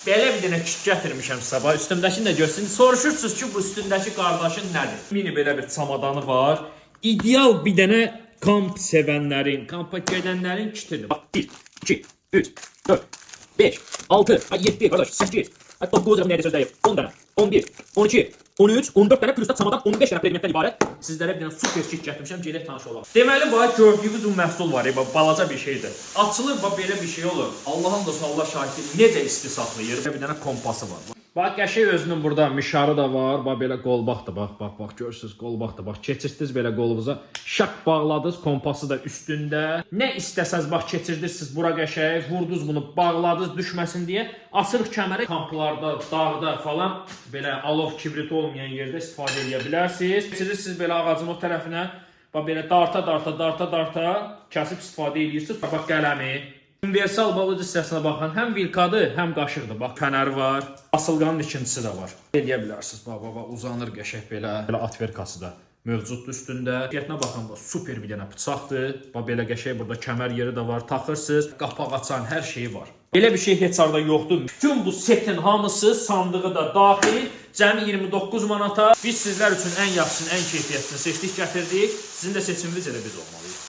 Belə bir dənə kit gətirmişəm sabah. Üstümdəkini də görsün. Soruşursunuz ki, bu üstündəki qardaşın nədir? Mini belə bir çamadanı var. İdeal bir dənə kamp sevənlərin, kampa gedənlərin kitidir. Bax 1, 2, 3, 4, 5, 6, 7, qardaş 8, 9 nədir sözdəyim? 10 dənə, 11, 12, 13, 14 dənə plus da çamadan 15 dənə predmetdən ibarət. Sizlərə bir dənə super kit gətirmişəm, gedək tanış olaq. Deməli, bax gördüyünüz bu məhsul var, balaca bir şeydir. Açılır, bax belə bir şey olur. Allahın da Allah şahidi necə isti saxlayır. Bir dənə kompası var. Bax qəşəng özünün burada mişarı da var. Bax belə qolbaqdır. Bax görürsüz qolbaqdır. Bax keçirdiniz belə qolunuza. Şak bağladınız, kompası da üstündə. Nə istəsəz bax keçirdirsiniz bura qəşəng. Vurdunuz bunu, bağladınız düşməsin deyə. Açırıq kəməri kamplarda, dağda falan belə alov kibriti olmayan yerdə istifadə edə bilərsiniz. Keçirirsiniz belə ağacın o tərəfinə. Bax belə darta kəsib istifadə edirsiniz. Bax qələmi. Universal balıcı hissəsinə baxın, həm vilkadır, həm qaşıqdır. Bax, fənər var. Asılqanın ikincisi də var. Eləyə bilərsiniz. Bax, uzanır qəşəng belə. Belə atverkası da mövcuddur üstündə. Fiyatına baxın, bax, super bir dənə bıçaqdır. Bax, belə qəşəng burada kəmər yeri də var. Taxırsınız, qapaq açan hər şeyi var. Belə bir şey heç arada yoxdur. Bütün bu setin hamısı, sandığı da daxil, cəmi 29 manata. Biz sizlər üçün ən yaxşısını, ən keyfiyyətini seçdik, gətirdik. Sizin də seçiminiz elə biz olmalıyıq.